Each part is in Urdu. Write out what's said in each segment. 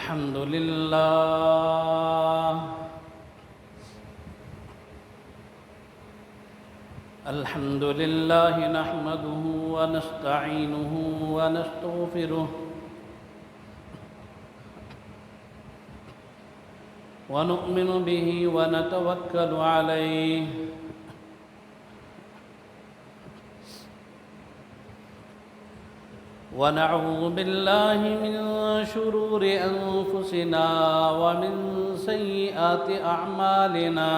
الحمد لله الحمد لله نحمده ونستعينه ونستغفره ونؤمن به ونتوكل عليه ونعوذ بالله من شرور أنفسنا ومن سيئات أعمالنا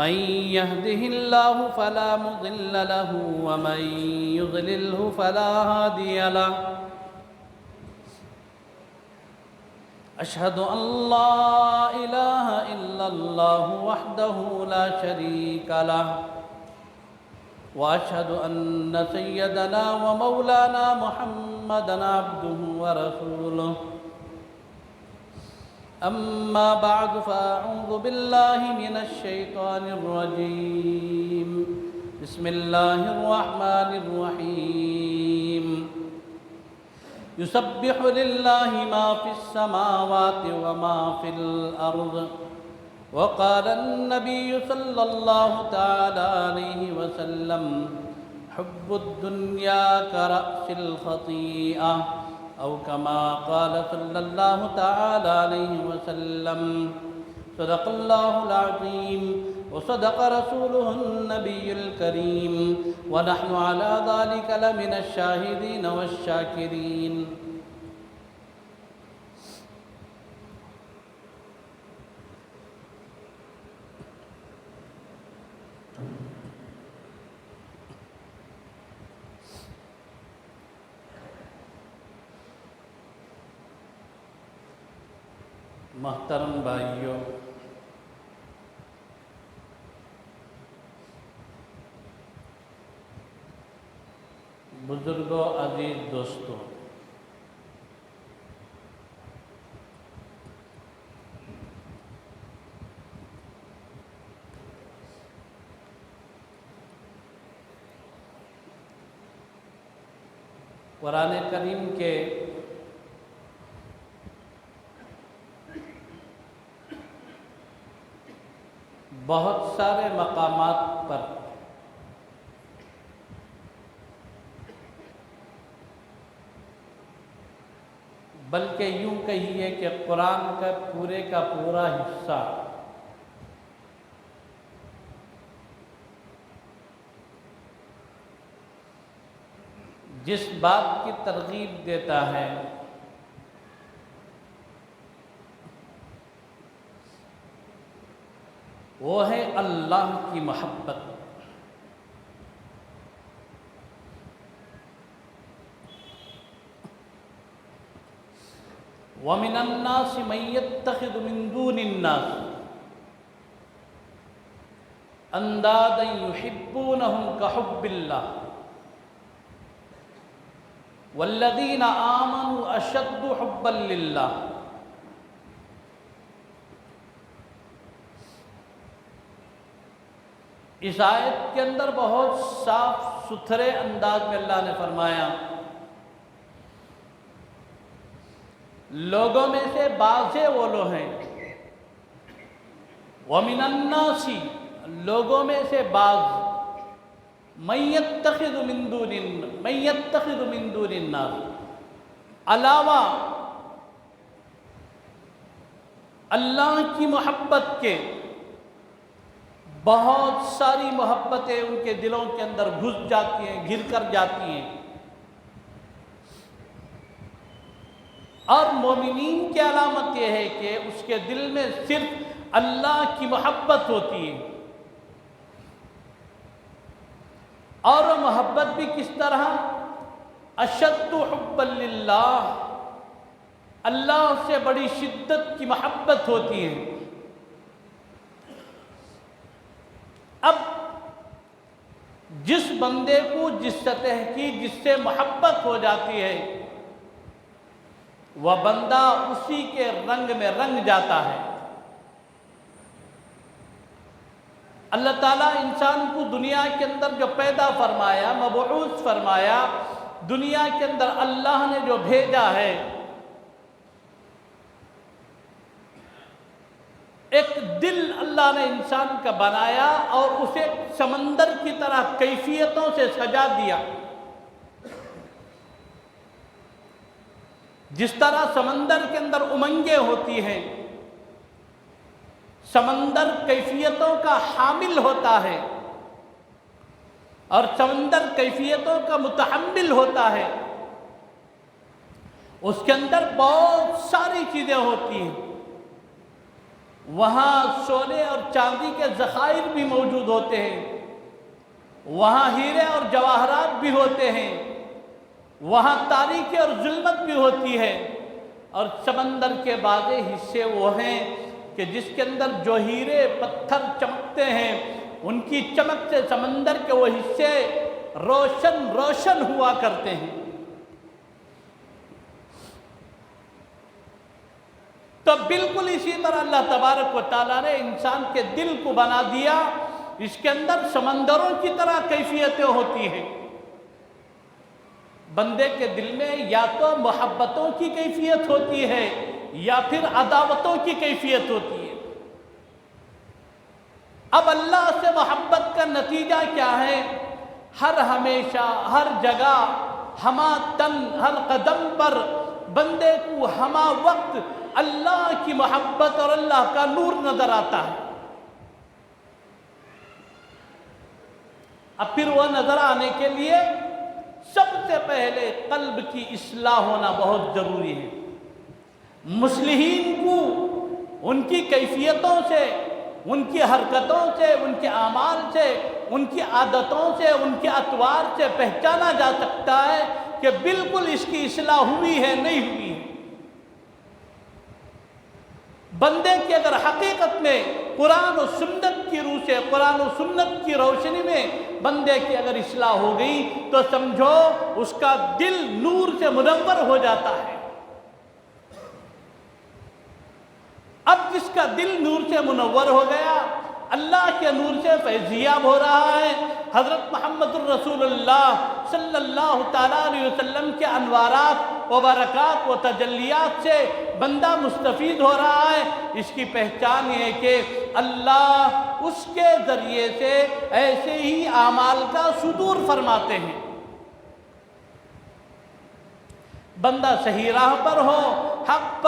من يهده الله فلا مضل له ومن يضلله فلا هادي له أشهد أن لا إله إلا الله وحده لا شريك له وأشهد أن سيدنا ومولانا محمدًا عبده ورسوله أما بعد فأعوذ بالله من الشيطان الرجيم بسم الله الرحمن الرحيم يسبح لله ما في السماوات وما في الأرض وقال النبي صلى الله تعالى عليه وسلم حب الدنيا كرأس الخطيئة أو كما قال صلى الله تعالى عليه وسلم صدق الله العظيم وصدق رسوله النبي الكريم ونحن على ذلك لمن الشاهدين والشاكرين محترم بھائیوں، بزرگوں، عزیز دوستوں، قرآن کریم کے بہت سارے مقامات پر بلکہ یوں کہیے کہ قرآن کا پورے کا پورا حصہ جس بات کی ترغیب دیتا ہے وہ ہے اللہ کی محبت۔ وَمِنَ النَّاسِ مَن يَتَّخِذُ مِن دُونِ النَّاسِ أَندَادًا يُحِبُّونَهُمْ كَحُبِّ اللَّهِ وَالَّذِينَ آمَنُوا أَشَدُّ حُبًّا لِلَّهِ۔ اس آیت کے اندر بہت صاف ستھرے انداز میں اللہ نے فرمایا لوگوں میں سے بعض وہ لوگ ہیں، وَمِنَ النَّاسِ لوگوں میں سے بعض، مَن يَتَّخِذُ مِن دُونِ النَّاسِ علاوہ اللہ کی محبت کے بہت ساری محبتیں ان کے دلوں کے اندر گھس جاتی ہیں، گھر کر جاتی ہیں، اور مومنین کی علامت یہ ہے کہ اس کے دل میں صرف اللہ کی محبت ہوتی ہے، اور وہ محبت بھی کس طرح؟ اشد حبا للہ، اللہ سے بڑی شدت کی محبت ہوتی ہے۔ اب جس بندے کو جس سطح کی جس سے محبت ہو جاتی ہے وہ بندہ اسی کے رنگ میں رنگ جاتا ہے۔ اللہ تعالیٰ انسان کو دنیا کے اندر جو پیدا فرمایا، مبعوث فرمایا، دنیا کے اندر اللہ نے جو بھیجا ہے، ایک دل اللہ نے انسان کا بنایا اور اسے سمندر کی طرح کیفیتوں سے سجا دیا۔ جس طرح سمندر کے اندر امنگیں ہوتی ہیں، سمندر کیفیتوں کا حامل ہوتا ہے اور سمندر کیفیتوں کا متحمل ہوتا ہے، اس کے اندر بہت ساری چیزیں ہوتی ہیں۔ وہاں سونے اور چاندی کے ذخائر بھی موجود ہوتے ہیں، وہاں ہیرے اور جواہرات بھی ہوتے ہیں، وہاں تاریکی اور ظلمت بھی ہوتی ہے، اور سمندر کے بعض حصے وہ ہیں کہ جس کے اندر جو ہیرے پتھر چمکتے ہیں، ان کی چمک سے سمندر کے وہ حصے روشن روشن ہوا کرتے ہیں۔ تو بالکل اسی طرح اللہ تبارک و تعالیٰ نے انسان کے دل کو بنا دیا، اس کے اندر سمندروں کی طرح کیفیتیں ہوتی ہیں۔ بندے کے دل میں یا تو محبتوں کی کیفیت ہوتی ہے یا پھر عداوتوں کی کیفیت ہوتی ہے۔ اب اللہ سے محبت کا نتیجہ کیا ہے؟ ہر ہمیشہ، ہر جگہ، ہمہ تن، ہر قدم پر بندے کو ہمہ وقت اللہ کی محبت اور اللہ کا نور نظر آتا ہے۔ اب پھر وہ نظر آنے کے لیے سب سے پہلے قلب کی اصلاح ہونا بہت ضروری ہے۔ مصلحین کو ان کی کیفیتوں سے، ان کی حرکتوں سے، ان کے اعمال سے، ان کی عادتوں سے، ان کے اطوار سے پہچانا جا سکتا ہے کہ بالکل اس کی اصلاح ہوئی ہے نہیں ہوئی ہے۔ بندے کی اگر حقیقت میں قرآن و سنت کی روح سے، قرآن و سنت کی روشنی میں بندے کی اگر اصلاح ہو گئی تو سمجھو اس کا دل نور سے منور ہو جاتا ہے۔ اب جس کا دل نور سے منور ہو گیا، اللہ کے نور سے فیضیاب ہو رہا ہے، حضرت محمد الرسول اللہ صلی اللہ تعالیٰ علیہ وسلم کے انوارات و برکات و تجلیات سے بندہ مستفید ہو رہا ہے۔ اس کی پہچان یہ ہے کہ اللہ اس کے ذریعے سے ایسے ہی اعمال کا صدور فرماتے ہیں۔ بندہ صحیح راہ پر ہو، حق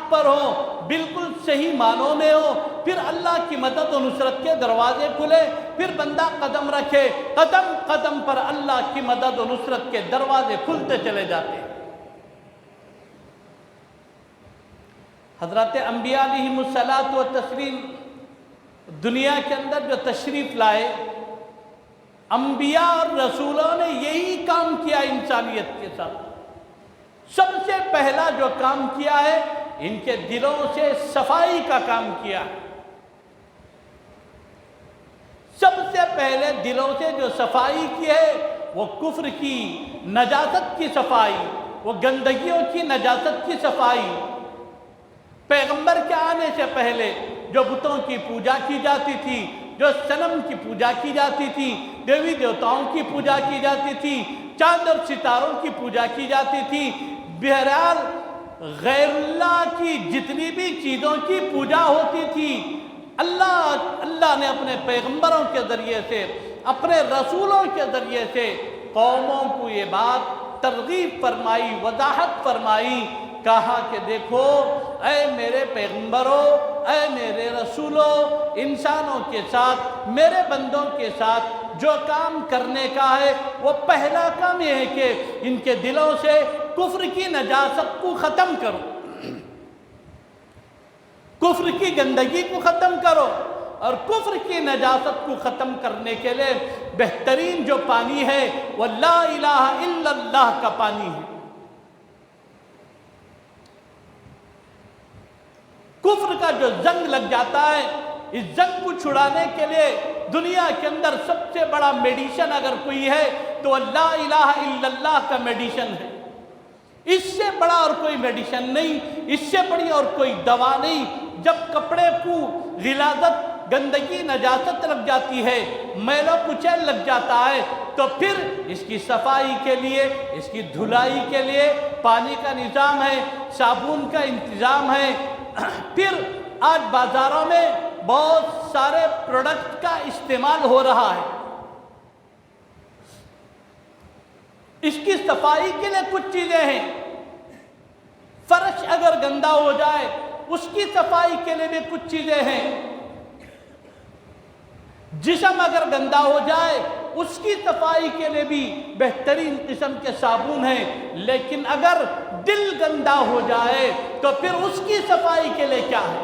پر ہو، بالکل صحیح معنوں میں ہو، پھر اللہ کی مدد و نصرت کے دروازے کھلے، پھر بندہ قدم رکھے، قدم قدم پر اللہ کی مدد و نصرت کے دروازے کھلتے چلے جاتے ہیں۔ حضرت انبیاء علیہم الصلاۃ والتسلیم دنیا کے اندر جو تشریف لائے، انبیاء اور رسولوں نے یہی کام کیا انسانیت کے ساتھ۔ سب سے پہلا جو کام کیا ہے، ان کے دلوں سے صفائی کا کام کیا ہے۔ سب سے پہلے دلوں سے جو صفائی کی ہے وہ کفر کی، نجاست کی صفائی، وہ گندگیوں کی، نجاست کی صفائی۔ پیغمبر کے آنے سے پہلے جو بتوں کی پوجا کی جاتی تھی، جو صنم کی پوجا کی جاتی تھی، دیوی دیوتاؤں کی پوجا کی جاتی تھی، چاند اور ستاروں کی پوجا کی جاتی تھی، بہرحال غیر اللہ کی جتنی بھی چیزوں کی پوجا ہوتی تھی، اللہ نے اپنے پیغمبروں کے ذریعے سے، اپنے رسولوں کے ذریعے سے قوموں کو یہ بات ترغیب فرمائی، وضاحت فرمائی، کہا کہ دیکھو اے میرے پیغمبروں، اے میرے رسولوں، انسانوں کے ساتھ، میرے بندوں کے ساتھ جو کام کرنے کا ہے وہ پہلا کام یہ ہے کہ ان کے دلوں سے کفر کی نجاست کو ختم کرو، کفر کی گندگی کو ختم کرو۔ اور کفر کی نجاست کو ختم کرنے کے لیے بہترین جو پانی ہے وہ لا الہ الا اللہ کا پانی ہے۔ کفر کا جو زنگ لگ جاتا ہے، اس زنگ کو چھڑانے کے لیے دنیا کے اندر سب سے بڑا میڈیشن اگر کوئی ہے تو لا الہ الا اللہ کا میڈیشن ہے۔ اس سے بڑا اور کوئی میڈیشن نہیں، اس سے بڑی اور کوئی دوا نہیں۔ جب کپڑے کو غلاظت گندگی نجاست لگ جاتی ہے، میل و کچیل لگ جاتا ہے، تو پھر اس کی صفائی کے لیے، اس کی دھلائی کے لیے پانی کا نظام ہے، صابن کا انتظام ہے۔ پھر آج بازاروں میں بہت سارے پروڈکٹ کا استعمال ہو رہا ہے، اس کی صفائی کے لیے کچھ چیزیں ہیں۔ فرش اگر گندا ہو جائے اس کی صفائی کے لیے بھی کچھ چیزیں ہیں، جسم اگر گندا ہو جائے اس کی صفائی کے لیے بھی بہترین قسم کے صابن ہیں، لیکن اگر دل گندا ہو جائے تو پھر اس کی صفائی کے لیے کیا ہے؟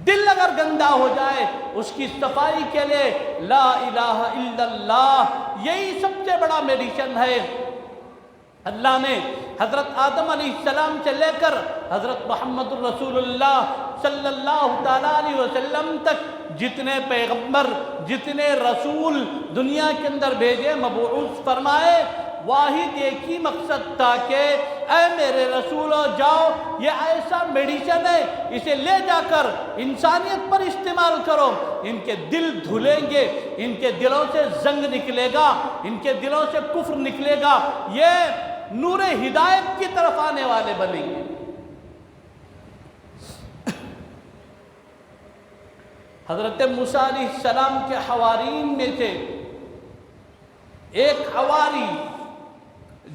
دل اگر گندا ہو جائے اس کی صفائی کے لیے لا الہ الا اللہ، یہی سب سے بڑا میڈیسن ہے۔ اللہ نے حضرت آدم علیہ السلام سے لے کر حضرت محمد الرسول اللہ صلی اللہ تعالیٰ علیہ وسلم تک جتنے پیغمبر، جتنے رسول دنیا کے اندر بھیجے، مبعوث فرمائے، واحد ایک ہی مقصد تھا کہ اے میرے رسولو جاؤ، یہ ایسا میڈیسن ہے، اسے لے جا کر انسانیت پر استعمال کرو، ان کے دل دھلیں گے، ان کے دلوں سے زنگ نکلے گا، ان کے دلوں سے کفر نکلے گا، یہ نور ہدایت کی طرف آنے والے بنیں گے۔ حضرت موسیٰ علیہ السلام کے حوارین میں سے ایک حواری،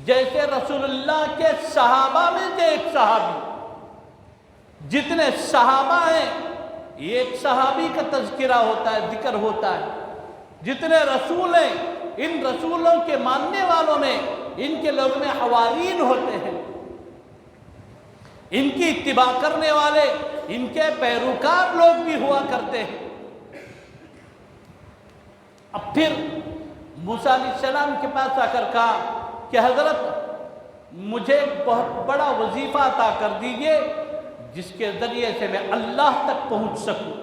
جیسے رسول اللہ کے صحابہ میں سے ایک صحابی، جتنے صحابہ ہیں ایک صحابی کا تذکرہ ہوتا ہے، ذکر ہوتا ہے، جتنے رسول ہیں ان رسولوں کے ماننے والوں میں، ان کے لوگ میں حوارین ہوتے ہیں، ان کی اتباع کرنے والے، ان کے پیروکار لوگ بھی ہوا کرتے ہیں۔ اب پھر موسیٰ علیہ السلام کے پاس آ کر کہا کہ حضرت مجھے ایک بہت بڑا وظیفہ عطا کر دیجئے جس کے ذریعے سے میں اللہ تک پہنچ سکوں،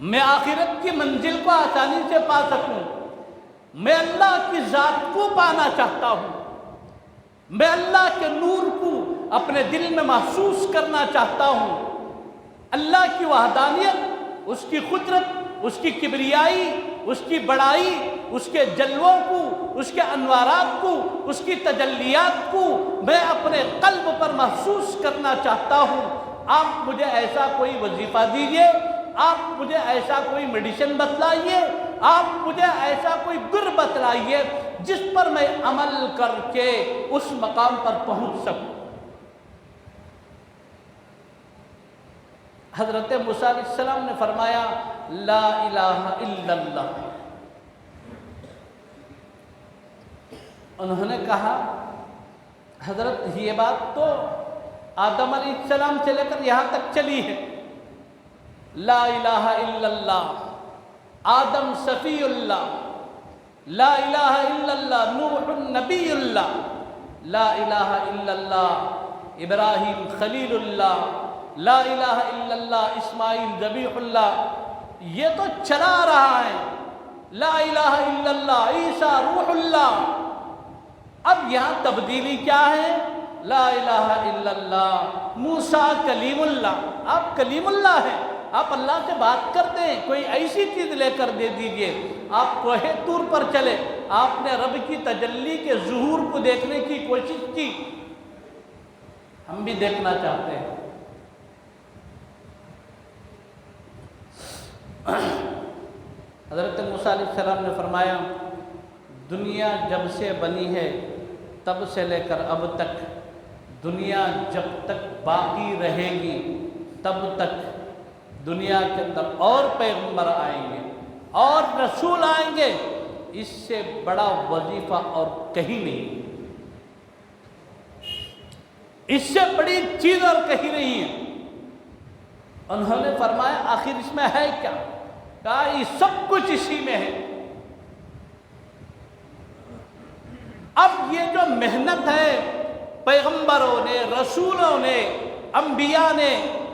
میں آخرت کی منزل کو آسانی سے پا سکوں، میں اللہ کی ذات کو پانا چاہتا ہوں، میں اللہ کے نور کو اپنے دل میں محسوس کرنا چاہتا ہوں، اللہ کی وحدانیت، اس کی قدرت، اس کی کبریائی، اس کی بڑائی، اس کے جلووں کو، اس کے انوارات کو، اس کی تجلیات کو میں اپنے قلب پر محسوس کرنا چاہتا ہوں۔ آپ مجھے ایسا کوئی وظیفہ دیجئے، آپ مجھے ایسا کوئی میڈیسن بتلائیے، آپ مجھے ایسا کوئی گر بتلائیے جس پر میں عمل کر کے اس مقام پر پہنچ سکوں۔ حضرت موسیٰ علیہ السلام نے فرمایا لا الہ الا اللہ۔ انہوں نے کہا حضرت یہ بات تو آدم علیہ السلام سے لے کر یہاں تک چلی ہے، لا الہ الا اللہ، آدم صفی اللہ، لا الہ الا اللہ نوح نبی اللہ، لا الہ الا اللہ ابراہیم خلیل اللہ، لا الہ الا اللہ اسماعیل ذبیح اللہ، یہ تو چلا رہا ہے، لا الہ الا اللہ عیسیٰ روح اللہ۔ اب یہاں تبدیلی کیا ہے؟ لا الہ الا اللہ موسیٰ کلیم اللہ، آپ کلیم اللہ ہیں، آپ اللہ سے بات کرتے ہیں، کوئی ایسی چیز لے کر دے دیجئے۔ آپ کوہ طور پر چلے، آپ نے رب کی تجلی کے ظہور کو دیکھنے کی کوشش کی، ہم بھی دیکھنا چاہتے ہیں۔ حضرت موسیٰ علیہ السلام نے فرمایا دنیا جب سے بنی ہے تب سے لے کر اب تک، دنیا جب تک باقی رہے گی تب تک دنیا کے اندر اور پیغمبر آئیں گے اور رسول آئیں گے، اس سے بڑا وظیفہ اور کہیں نہیں، اس سے بڑی چیز اور کہیں نہیں ہے۔ انہوں نے فرمایا آخر اس میں ہے کیا؟ کہا یہ سب کچھ اسی میں ہے۔ اب یہ جو محنت ہے پیغمبروں نے، رسولوں نے، انبیاء نے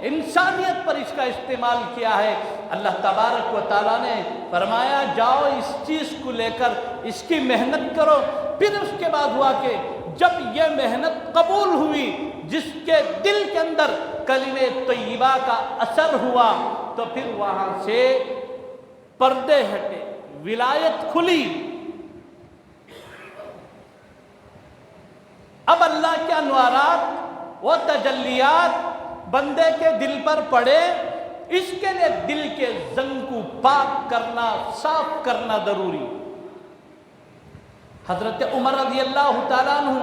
انسانیت پر اس کا استعمال کیا ہے، اللہ تبارک و تعالیٰ نے فرمایا جاؤ اس چیز کو لے کر اس کی محنت کرو۔ پھر اس کے بعد ہوا کہ جب یہ محنت قبول ہوئی، جس کے دل کے اندر کلمہ طیبہ کا اثر ہوا تو پھر وہاں سے پردے ہٹے، ولایت کھلی۔ اب اللہ کے انوارات و تجلیات بندے کے دل پر پڑے، اس کے لیے دل کے زنگ کو پاک کرنا، صاف کرنا ضروری۔ حضرت عمر رضی اللہ تعالیٰ عنہ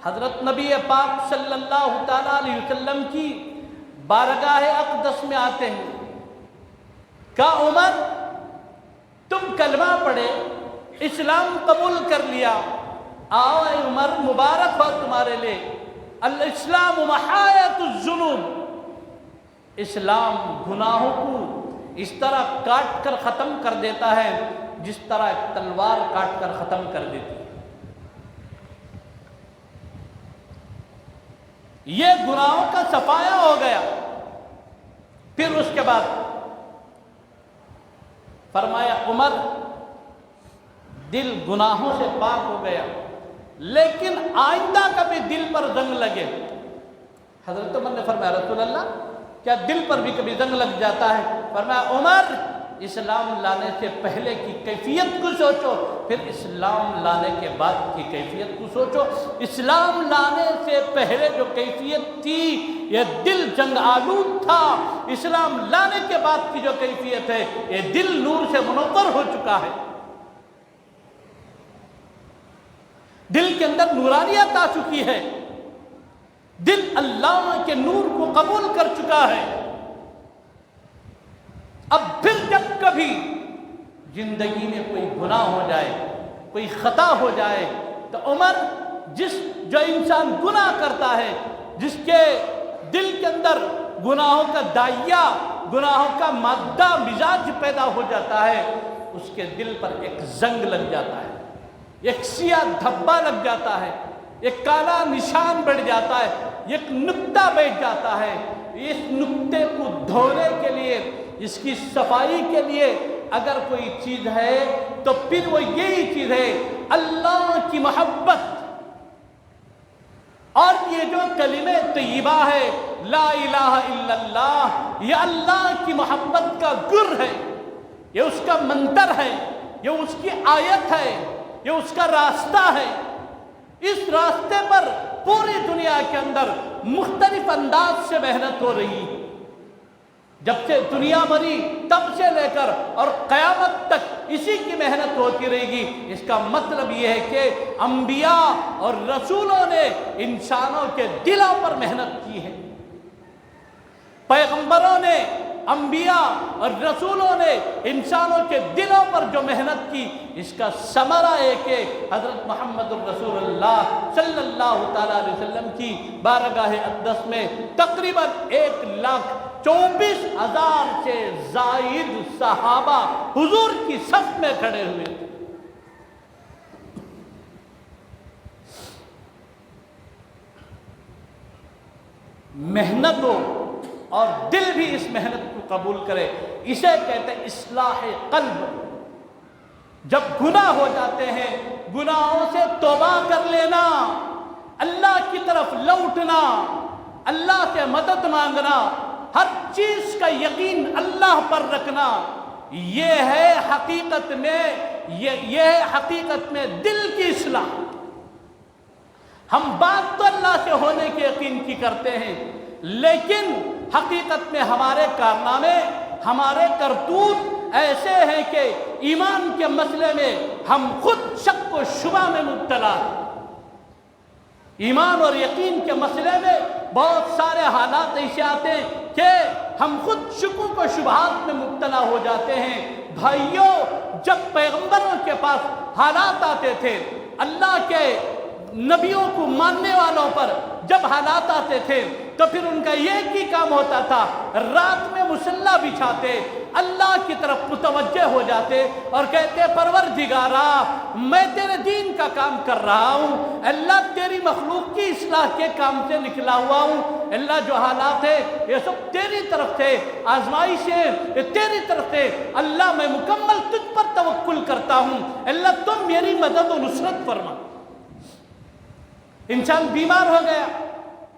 حضرت نبی پاک صلی اللہ تعالیٰ علیہ وسلم کی بارگاہ اقدس میں آتے ہیں، کہا عمر تم کلمہ پڑھے، اسلام قبول کر لیا، آؤ اے عمر مبارک ہو تمہارے لیے، الاسلام محایۃ الذنوب، اسلام گناہوں کو اس طرح کاٹ کر ختم کر دیتا ہے جس طرح ایک تلوار کاٹ کر ختم کر دیتی ہے۔ یہ گناہوں کا صفایا ہو گیا۔ پھر اس کے بعد فرمایا عمر دل گناہوں سے پاک ہو گیا، لیکن آئندہ کبھی دل پر زنگ لگے۔ حضرت عمر نے فرمایا رسول اللہ کیا دل پر بھی کبھی زنگ لگ جاتا ہے؟ فرمایا عمر اسلام لانے سے پہلے کی کیفیت کو سوچو، پھر اسلام لانے کے بعد کی کیفیت کو سوچو۔ اسلام لانے سے پہلے جو کیفیت تھی یہ دل جنگ آلود تھا، اسلام لانے کے بعد کی جو کیفیت ہے یہ دل نور سے منور ہو چکا ہے، دل کے اندر نورانیت آ چکی ہے، دل اللہ کے نور کو قبول کر چکا ہے۔ اب پھر جب کبھی زندگی میں کوئی گناہ ہو جائے، کوئی خطا ہو جائے تو عمر جو انسان گناہ کرتا ہے، جس کے دل کے اندر گناہوں کا دائیا، گناہوں کا مادہ مزاج پیدا ہو جاتا ہے، اس کے دل پر ایک زنگ لگ جاتا ہے، ایک سیاہ دھبا لگ جاتا ہے، ایک کالا نشان بڑھ جاتا ہے، ایک نقطہ بیٹھ جاتا ہے۔ اس نقطے کو دھونے کے لیے، اس کی صفائی کے لیے اگر کوئی چیز ہے تو پھر وہ یہی چیز ہے اللہ کی محبت۔ اور یہ جو کلمہ طیبہ ہے لا الہ الا اللہ، یہ اللہ کی محبت کا گر ہے، یہ اس کا منتر ہے، یہ اس کی آیت ہے، یہ اس کا راستہ ہے۔ اس راستے پر پوری دنیا کے اندر مختلف انداز سے محنت ہو رہی ہے، جب سے دنیا بنی تب سے لے کر اور قیامت تک اسی کی محنت ہوتی رہے گی۔ اس کا مطلب یہ ہے کہ انبیاء اور رسولوں نے انسانوں کے دلوں پر محنت کی ہے، پیغمبروں نے، انبیاء اور رسولوں نے انسانوں کے دلوں پر جو محنت کی، اس کا ثمرہ ہے کہ حضرت محمد الرسول اللہ صلی اللہ تعالیٰ علیہ وسلم کی بارگاہ اقدس میں تقریباً 1,24,000 سے زائد صحابہ حضور کی صف میں کھڑے ہوئے تھے۔ محنت ہو اور دل بھی اس محنت کو قبول کرے، اسے کہتے ہیں اصلاح قلب۔ جب گناہ ہو جاتے ہیں، گناہوں سے توبہ کر لینا، اللہ کی طرف لوٹنا، اللہ سے مدد مانگنا، ہر چیز کا یقین اللہ پر رکھنا، یہ ہے حقیقت میں دل کی اصلاح۔ ہم بات تو اللہ سے ہونے کے یقین کی کرتے ہیں، لیکن حقیقت میں ہمارے کارنامے، ہمارے کرتوت ایسے ہیں کہ ایمان کے مسئلے میں ہم خود شک و شبہ میں مبتلا ہیں۔ ایمان اور یقین کے مسئلے میں بہت سارے حالات ایسے آتے ہیں کہ ہم خود شکوک و شبہات میں مبتلا ہو جاتے ہیں۔ بھائیوں، جب پیغمبروں کے پاس حالات آتے تھے، اللہ کے نبیوں کو ماننے والوں پر جب حالات آتے تھے تو پھر ان کا ایک ہی کام ہوتا تھا، رات میں مصلی بچھاتے، اللہ کی طرف متوجہ ہو جاتے اور کہتے پروردگارا میں تیرے دین کا کام کر رہا ہوں، اللہ تیری مخلوق کی اصلاح کے کام سے نکلا ہوا ہوں، اللہ جو حالات ہے یہ سب تیری طرف سے، آزمائشیں یہ تیری طرف سے، اللہ میں مکمل تجھ پر توکل کرتا ہوں، اللہ تم میری مدد و نصرت فرما۔ انسان بیمار ہو گیا،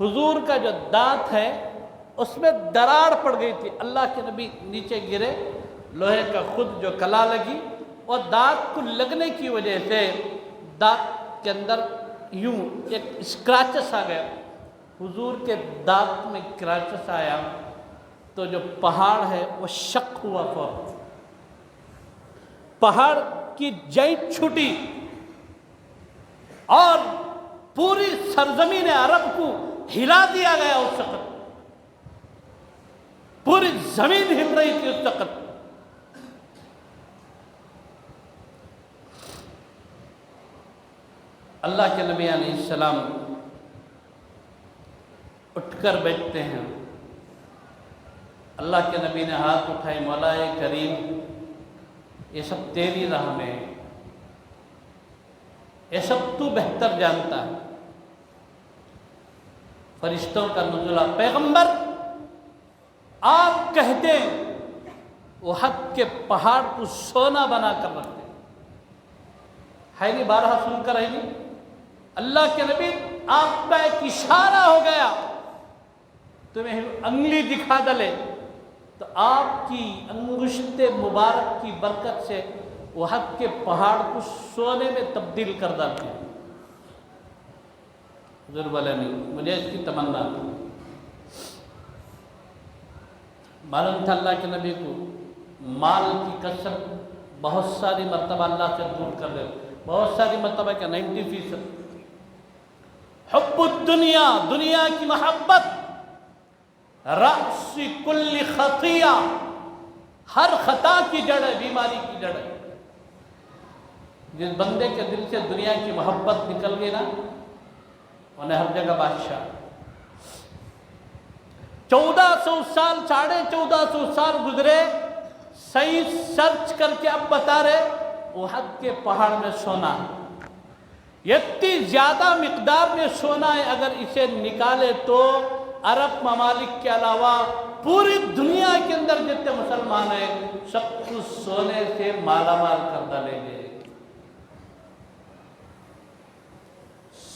حضور کا جو دانت ہے اس میں دراڑ پڑ گئی تھی. اللہ کے نبی نیچے گرے, لوہے کا خود جو کلا لگی اور دانت کو لگنے کی وجہ سے دانت کے اندر یوں ایک اسکریچز آ گیا. حضور کے دانت میں اسکریچز آیا تو جو پہاڑ ہے وہ شق ہوا, پہاڑ کی جائیں چھوٹی اور پوری سرزمین عرب کو ہلا دیا گیا. اس وقت پوری زمین ہل رہی تھی اس وقت. اللہ کے نبی علیہ السلام اٹھ کر بیٹھتے ہیں. اللہ کے نبی نے ہاتھ اٹھائے, مولا کریم یہ سب تیری راہ میں ہے, یہ سب تو بہتر جانتا ہے. فرشتوں کا نزول, پیغمبر آپ کہتے احد کے پہاڑ کو سونا بنا کر رکھتے ہے نہیں, بارہا سن کر ہے نہیں. اللہ کے نبی آپ کا ایک اشارہ ہو گیا, تمہیں انگلی دکھا ڈلے تو آپ کی انگشت مبارک کی برکت سے احد کے پہاڑ کو سونے میں تبدیل کر ڈالتے ہیں. حضور بولے نہیں, مجھے اس کی تمنا تھی. معلوم تھا اللہ کے نبی کو مال کی کثرت بہت ساری مرتبہ اللہ سے دور کر دے, بہت ساری مرتبہ کیا 90%. حب الدنیا, دنیا کی محبت, رأس کل خطیہ, ہر خطا کی جڑ ہے, بیماری کی جڑ ہے. جس بندے کے دل سے دنیا کی محبت نکل گئی نا, انہیں ہر جگہ بادشاہ. 1400 سال, 1450 سال گزرے, صحیح سرچ کر کے اب بتا رہے احد کے پہاڑ میں سونا ہے. اتنی زیادہ مقدار میں سونا ہے, اگر اسے نکالے تو عرب ممالک کے علاوہ پوری دنیا کے اندر جتنے مسلمان ہیں سب کچھ سونے سے مالا مال کر ڈالیں گے.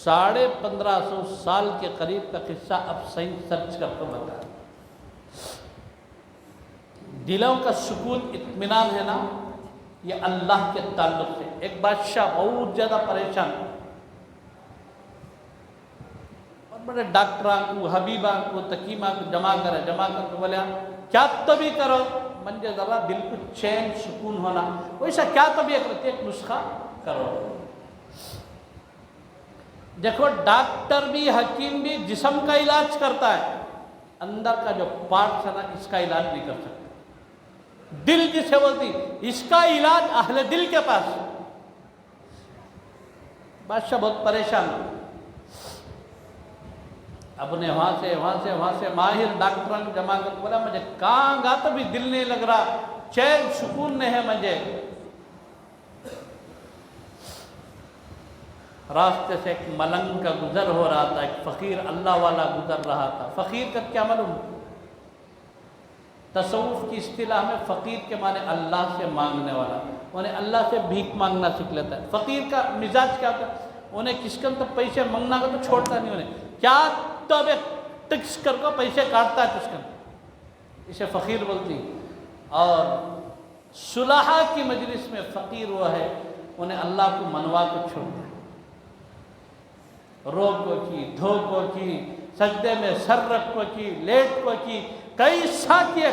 1550 سال کے قریب کا قصہ اب سائنس سرچ کر کے بتا. دلوں کا سکون, اطمینان ہے نا, یہ اللہ کے تعلق سے. ایک بادشاہ بہت زیادہ پریشان, اور بڑے ڈاکٹران کو, حبیبان کو, تکیمہ کو جمع کر کے بولے کیا طبی کرو, منجے ذرا دل کو چین سکون ہونا, ویسا کیا طبی کرتے, ایک نسخہ کرو. دیکھو ڈاکٹر بھی حکیم بھی جسم کا علاج کرتا ہے, اندر کا جو پارٹس ہے نا اس کا علاج نہیں کر سکتا. دل جسے بولتی, اس کا علاج اہل دل کے پاس. بادشاہ بہت پریشان, اب نے وہاں سے ماہر ڈاکٹروں کو جمع کر بولا مجھے کہاں گا تو بھی دل نہیں لگ رہا, چین سکون نہیں ہے مجھے. راستے سے ایک ملنگ کا گزر ہو رہا تھا, ایک فقیر اللہ والا گزر رہا تھا. فقیر کا کیا معلوم, تصوف کی اصطلاح میں فقیر کے معنی اللہ سے مانگنے والا, انہیں اللہ سے بھیک مانگنا سیکھ لیتا ہے. فقیر کا مزاج کیا ہوتا ہے, انہیں کس کے تو پیسے مانگنا کا تو چھوڑتا نہیں, انہیں کیا تو ٹکس کر کو پیسے کاٹتا ہے کس کا, اسے فقیر بولتی. اور صلحاء کی مجلس میں فقیر وہ ہے انہیں اللہ کو منوا کو چھوڑتا ہے. رو کو کی, دھو کو کی, سجدے میں سر رکھ کو کی, لیٹ کو کی, کیسا کیے,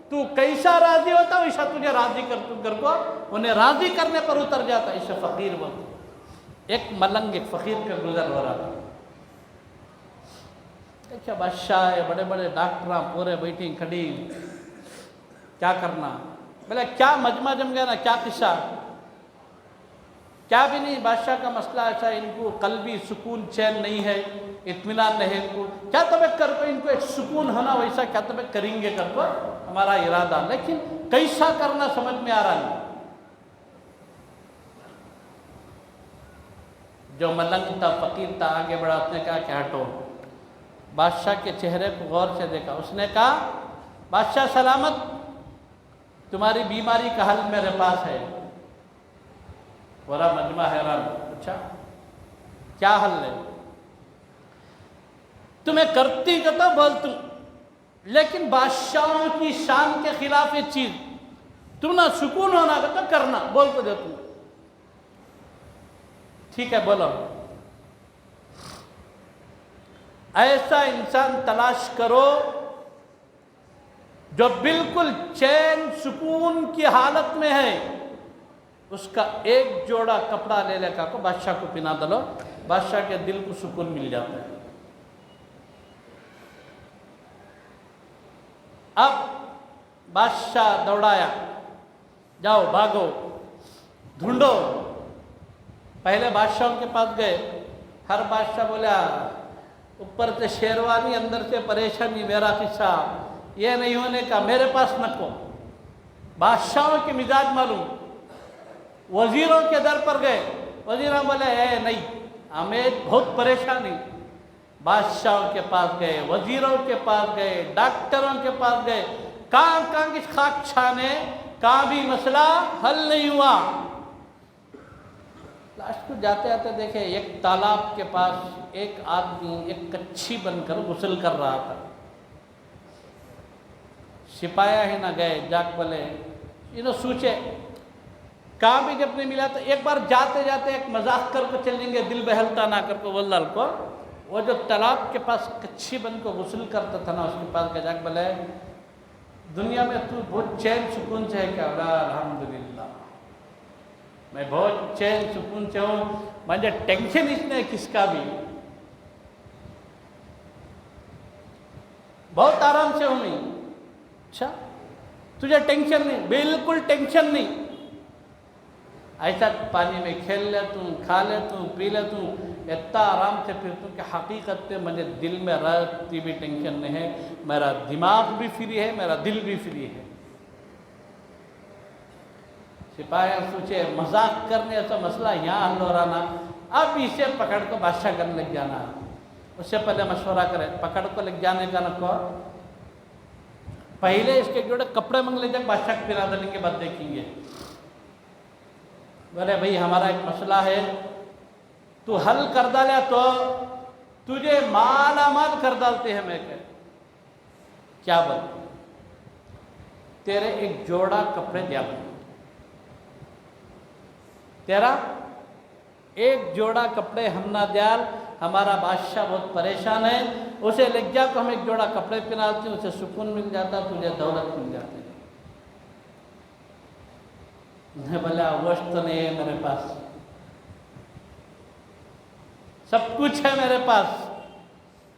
تو کیسا راضی ہوتا ویسا تجھے راضی کر کو, انہیں راضی کرنے پر اتر جاتا, اسے فقیر بولتے. ایک ملنگ ایک فقیر کا گزر ہو رہا تھا. کیا بادشاہ ہے, بڑے بڑے ڈاکٹراں پورے بیٹھی کھڑی, کیا کرنا. بولے کیا مجمع جم گیا نا, کیا قصہ, کیا بھی نہیں. بادشاہ کا مسئلہ ایسا, ان کو قلبی سکون چین نہیں ہے, اطمینان نہیں ہے ان کو. کیا طبع کر کو ان کو ایک سکون ہونا ویسا کیا طبع کریں گے کر کو ہمارا ارادہ, لیکن کیسا کرنا سمجھ میں آ رہا نہیں. جو ملنگ تھا, فقیر تھا, آگے بڑھا, اس نے کہا کہ ہٹو. بادشاہ کے چہرے کو غور سے دیکھا, اس نے کہا بادشاہ سلامت, تمہاری بیماری کا حل میرے پاس ہے. ورا مجمع حیران, اچھا کیا حل ہے. تمہیں کرتی کا تو بول تم، لیکن بادشاہوں کی شان کے خلاف یہ چیز تم نہ سکون ہونا کا تو کرنا بول کو دے تم. ٹھیک ہے بولو. ایسا انسان تلاش کرو جو بالکل چین سکون کی حالت میں ہے. اس کا ایک جوڑا کپڑا لے لے کر کو بادشاہ کو پہنا دلو، بادشاہ کے دل کو سکون مل جاتا ہے. اب بادشاہ دوڑایا، جاؤ بھاگو ڈھونڈو. پہلے بادشاہوں کے پاس گئے، ہر بادشاہ بولا اوپر سے شیروانی اندر سے پریشانی، میرا قصہ یہ نہیں ہونے کا، میرے پاس نکو. بادشاہوں کے مزاج معلوم. وزیروں کے در پر گئے، وزیروں بولے اے نہیں ہمیں بہت پریشانی. بادشاہوں کے پاس گئے، وزیروں کے پاس گئے، ڈاکٹروں کے پاس گئے، کہاں کی خاک چھانے، کہاں بھی مسئلہ حل نہیں ہوا. لاسٹ کو جاتے آتے دیکھے ایک تالاب کے پاس ایک آدمی ایک کچھی بن کر غسل کر رہا تھا. سپاہی ہی نہ گئے، جاک بولے یہ سوچے کہاں بھی جب نہیں ملا تو ایک بار جاتے جاتے ایک مذاق کر کے چلیں گے، دل بہلتا نہ کر کے ولال کو. وہ جو تالاب کے پاس کچھی بن کو غسل کرتا تھا نا، اس کے پاس گئے، جاک بولے دنیا میں تو بہت چین سکون سے ہے کیا؟ الحمدللہ میں بہت چین سکون سے ہوں، مجھے ٹینشن اس نے کس کا بھی، بہت آرام سے ہوں میں. اچھا تجھے ٹینشن نہیں؟ بالکل ٹینشن نہیں. ایسا پانی میں کھیل لیتا ہوں، کھا لیتا ہوں، پی لیتا ہوں، اتنا آرام سے پھرتا ہوں کہ حقیقت میں مجھے دل میں رہتی بھی ٹینشن نہیں ہے. میرا دماغ بھی فری ہے، میرا دل بھی فری ہے. سپاہی سوچے مذاق کرنے ایسا مسئلہ یہاں حل ہو رہا نا، اب اسے پکڑ کو بادشاہ کرنے لگ جانا. اس سے پہلے مشورہ کرے، پکڑ کو لگ جانے کا نہ کو پہلے اس کے جوڑے کپڑے منگ لے جائے، بادشاہ کو پھرا دینے کے بعد دیکھیں گے. بولے بھئی ہمارا ایک مسئلہ ہے، تو حل کر ڈالے تو تجھے مالا مال کر ڈالتے ہیں. میں کیا بول؟ تیرے ایک جوڑا کپڑے دیا، تیرا ایک جوڑا کپڑے ہم نہ دیال، ہمارا بادشاہ بہت پریشان ہے، اسے لکھ جا کو ہم ایک جوڑا کپڑے پہناتے ہیں، اسے سکون مل جاتا، تجھے دولت مل جاتی. میں بولا گوشت تو نہیں ہے میرے پاس، سب کچھ ہے میرے پاس،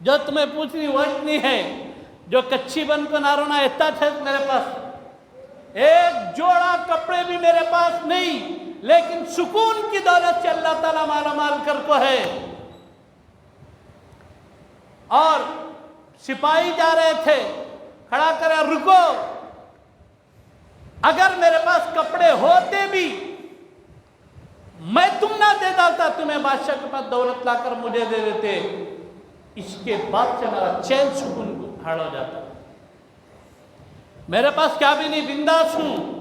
جو تمہیں پوچھ رہی گوشت نہیں ہے، جو کچھی بن کو نہ رونا اتنا ہے میرے پاس. ایک جوڑا کپڑے بھی میرے پاس نہیں، لیکن سکون کی دولت سے اللہ تعالیٰ مالا مال کر کو ہے. اور سپاہی جا رہے تھے، کھڑا کرے رکو، اگر میرے پاس کپڑے ہوتے بھی میں تم نہ دے ڈالتا، تمہیں بادشاہ کے پاس دولت لا کر مجھے دے دیتے. اس کے بعد سے میرا چین سکون ہڑ ہو جاتا. میرے پاس کیا بھی نہیں، بنداس ہوں.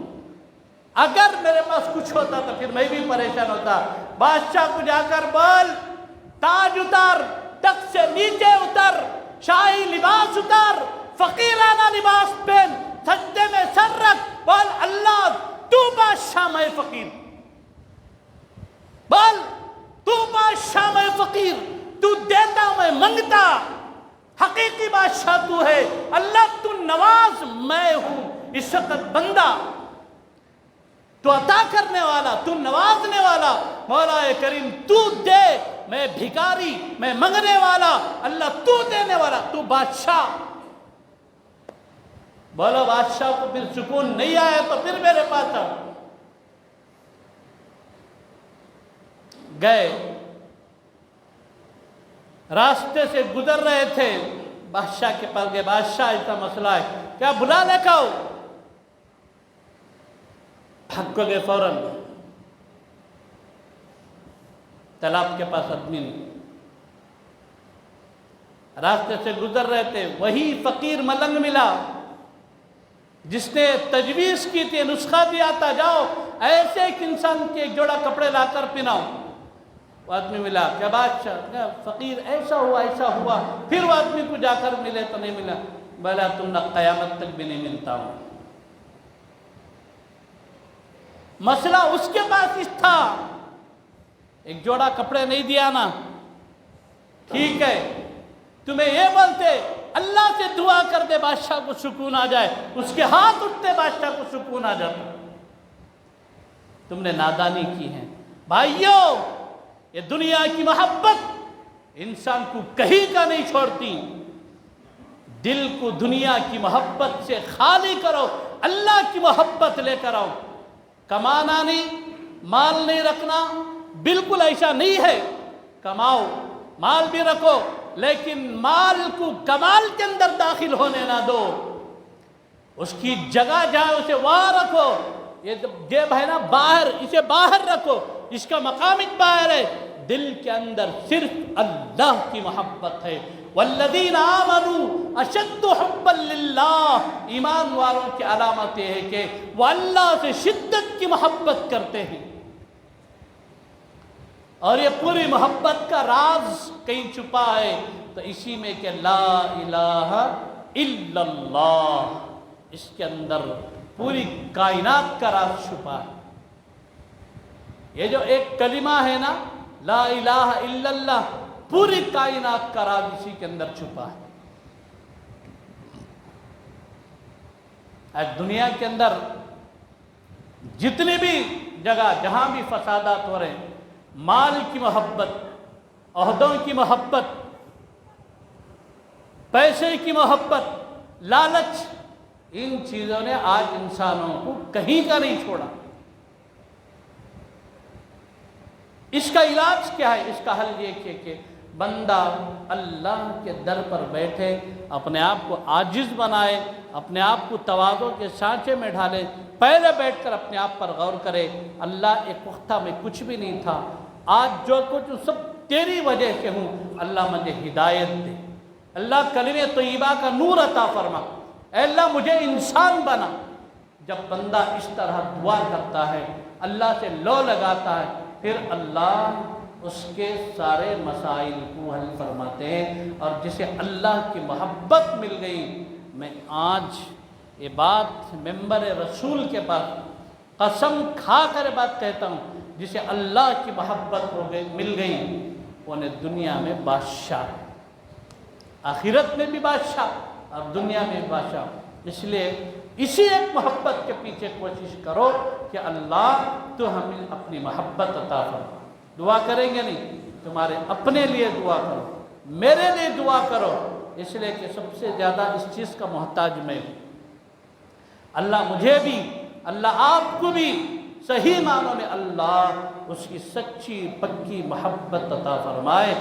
اگر میرے پاس کچھ ہوتا تو پھر میں بھی پریشان ہوتا. بادشاہ کو جا کر بول تاج اتار، تخت سے نیچے اتر، شاہی لباس اتار، فقیرانہ لباس پہن، سجدے میں سر رکھ، بول اللہ تو بادشاہ میں فقیر، بول تو بادشاہ میں فقیر، تو دیتا میں منگتا، حقیقی بادشاہ تو ہے اللہ، تو نواز میں ہوں اس وقت بندہ، تو عطا کرنے والا، تو نوازنے والا، مولا کریم تو دے، میں بھکاری، میں منگنے والا، اللہ تو دینے والا، تو بادشاہ. بولو بادشاہ کو پھر سکون نہیں آیا تو پھر میرے پاس آؤ. گئے، راستے سے گزر رہے تھے، بادشاہ کے پاس گئے، بادشاہ ایسا مسئلہ ہے کیا بلا لے کے آؤ؟ حق کو گئے فوراً. تالاب کے پاس آدمی نہیں، راستے سے گزر رہے تھے، وہی فقیر ملنگ ملا جس نے تجویز کی تھی، نسخہ دیا تھا، جاؤ ایسے ایک انسان کے ایک جوڑا کپڑے لا کر پہناؤ. وہ آدمی ملا، کیا بادشاہ، کیا فقیر، ایسا ہوا، پھر وہ آدمی کو جا کر ملے تو نہیں ملا، بولا تم نہ قیامت تک بھی نہیں ملتا ہوں۔ مسئلہ اس کے پاس تھا، ایک جوڑا کپڑے نہیں دیا نا، ٹھیک ہے، تمہیں یہ بولتے اللہ سے دعا کر دے بادشاہ کو سکون آ جائے، اس کے ہاتھ اٹھتے بادشاہ کو سکون آ جاتا، تم نے نادانی کی ہے۔ بھائیوں، یہ دنیا کی محبت انسان کو کہیں کا نہیں چھوڑتی، دل کو دنیا کی محبت سے خالی کرو، اللہ کی محبت لے کر آؤ۔ کمانا نہیں، مال نہیں رکھنا، بالکل ایسا نہیں ہے، کماؤ، مال بھی رکھو، لیکن مال کو کمال کے اندر داخل ہونے نہ دو، اس کی جگہ جہاں اسے وہاں رکھو۔ یہ جیب ہے نا باہر، اسے باہر رکھو، اس کا مقام باہر ہے، دل کے اندر صرف اللہ کی محبت ہے۔ والذین آمنوا اشد حبا للہ، ایمان والوں کی علامت یہ ہے کہ وہ اللہ سے شدت کی محبت کرتے ہیں، اور یہ پوری محبت کا راز کہیں چھپا ہے تو اسی میں کہ لا الہ الا اللہ، اس کے اندر پوری کائنات کا راز چھپا ہے۔ یہ جو ایک کلمہ ہے نا، لا الہ الا اللہ، پوری کائنات کا راز اسی کے اندر چھپا ہے۔ آج دنیا کے اندر جتنی بھی جگہ جہاں بھی فسادات ہو رہے ہیں، مال کی محبت، عہدوں کی محبت، پیسے کی محبت، لالچ، ان چیزوں نے آج انسانوں کو کہیں کا نہیں چھوڑا۔ اس کا علاج کیا ہے؟ اس کا حل یہ کہ بندہ اللہ کے در پر بیٹھے، اپنے آپ کو عاجز بنائے، اپنے آپ کو تواضع کے سانچے میں ڈھالے، پہلے بیٹھ کر اپنے آپ پر غور کرے، اللہ ایک وقت میں کچھ بھی نہیں تھا، آج جو کچھ سب تیری وجہ سے ہوں، اللہ مجھے ہدایت دے، اللہ کلمہ طیبہ کا نور عطا فرما، اے اللہ مجھے انسان بنا۔ جب بندہ اس طرح دعا کرتا ہے، اللہ سے لو لگاتا ہے، پھر اللہ اس کے سارے مسائل کو حل فرماتے ہیں، اور جسے اللہ کی محبت مل گئی۔ میں آج یہ بات ممبر رسول کے پاس قسم کھا کر بات کہتا ہوں، جسے اللہ کی محبت مل گئی، انہیں دنیا میں بادشاہ، آخرت میں بھی بادشاہ اور دنیا میں بھی بادشاہ۔ اس لیے اسی ایک محبت کے پیچھے کوشش کرو کہ اللہ تو ہمیں اپنی محبت عطا فرما۔ دعا کریں گے نہیں، تمہارے اپنے لیے دعا کرو، میرے لیے دعا کرو، اس لیے کہ سب سے زیادہ اس چیز کا محتاج میں ہوں۔ اللہ مجھے بھی، اللہ آپ کو بھی صحیح معنوں میں اللہ اس کی سچی پکی محبت عطا فرمائے۔